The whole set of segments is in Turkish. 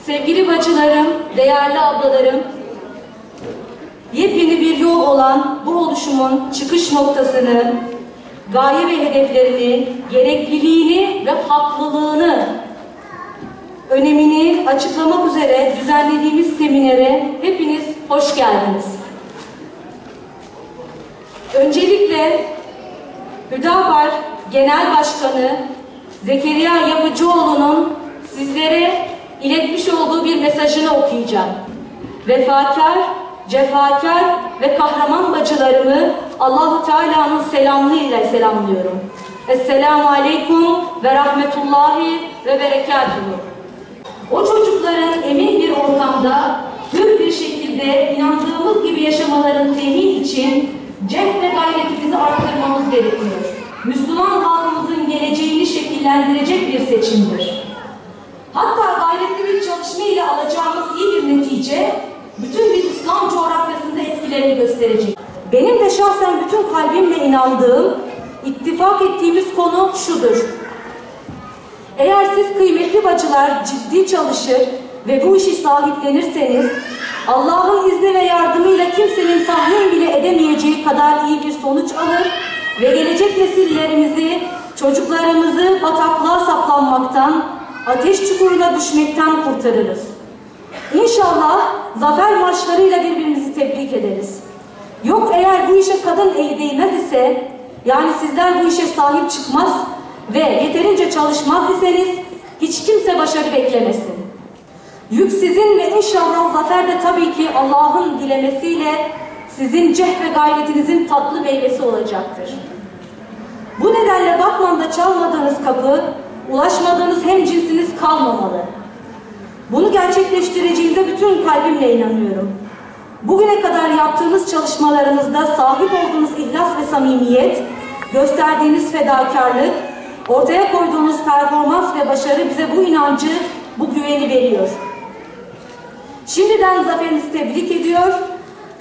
Sevgili bacılarım, değerli ablalarım, yepyeni bir yol olan bu oluşumun çıkış noktasını, gaye ve hedeflerini, gerekliliğini ve haklılığını, önemini açıklamak üzere düzenlediğimiz seminere hepiniz hoş geldiniz. Öncelikle Hüdapar Genel Başkanı Zekeriya Yapıcıoğlu'nun sizlere iletmiş olduğu bir mesajını okuyacağım. Vefakar, cefakar ve kahraman bacılarımı Allah-u Teala'nın selamlığıyla selamlıyorum. Esselamu Aleyküm ve Rahmetullahi ve Berekatuhu. O çocukların emin bir ortamda hür bir şekilde inandığımız gibi yaşamaların temin için cehd ve gayretimizi arttırmamız gerekiyor. Müslüman halkımızın geleceğini şekillendirecek bir seçimdir. Hatta gayretli bir çalışma ile alacağımız iyi bir netice bütün bir İslam coğrafyasında etkilerini gösterecek. Benim de şahsen bütün kalbimle inandığım, ittifak ettiğimiz konu şudur. Eğer siz kıymetli bacılar ciddi çalışır ve bu işi sahiplenirseniz, Allah'ın izni ve yardımıyla kimsenin tahmin bile edemeyeceği kadar iyi bir sonuç alır ve gelecek nesillerimizi, çocuklarımızı bataklığa saplanmaktan, ateş çukuruna düşmekten kurtarırız. İnşallah zafer marşlarıyla birbirimizi tebrik ederiz. Yok eğer bu işe kadın eli değmez ise, yani sizler bu işe sahip çıkmaz ve yeterince çalışmaz iseniz hiç kimse başarı beklemesin. Yük sizin ve inşallah zafer de tabii ki Allah'ın dilemesiyle sizin cehd ve gayretinizin tatlı meyvesi olacaktır. Bu nedenle Batman'da çalmadığınız kapı, ulaşmadığınız hemcinsiniz kalmamalı. Bunu gerçekleştireceğinize bütün kalbimle inanıyorum. Bugüne kadar yaptığınız çalışmalarınızda sahip olduğunuz ihlas ve samimiyet, gösterdiğiniz fedakarlık, ortaya koyduğunuz performans ve başarı bize bu inancı, bu güveni veriyor. Şimdiden zaferinizi tebrik ediyor,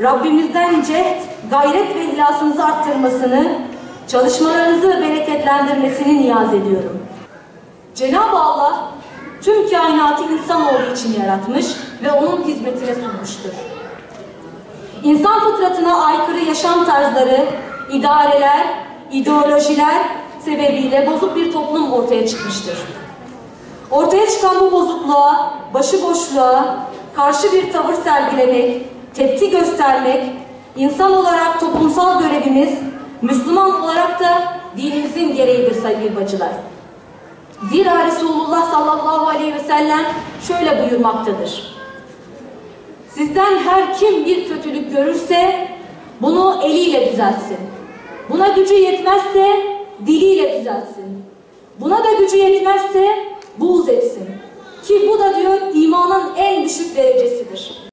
Rabbimizden cehd, gayret ve ihlasınızı arttırmasını, çalışmalarınızı bereketlendirmesini niyaz ediyorum. Cenab-ı Allah tüm kainatı insanoğlu için yaratmış ve onun hizmetine sunmuştur. İnsan fıtratına aykırı yaşam tarzları, idareler, ideolojiler sebebiyle bozuk bir toplum ortaya çıkmıştır. Ortaya çıkan bu bozukluğa, başıboşluğa karşı bir tavır sergilemek, tepki göstermek, insan olarak toplumsal görevimiz, Müslüman olarak da dinimizin gereğidir sevgili bacılar. Zira Resulullah sallallahu aleyhi ve sellem şöyle buyurmaktadır. Sizden her kim bir kötülük görürse bunu eliyle düzeltsin. Buna gücü yetmezse diliyle düzeltsin. Buna da gücü yetmezse buğz etsin. Ki bu da diyor imanın en düşük derecesidir.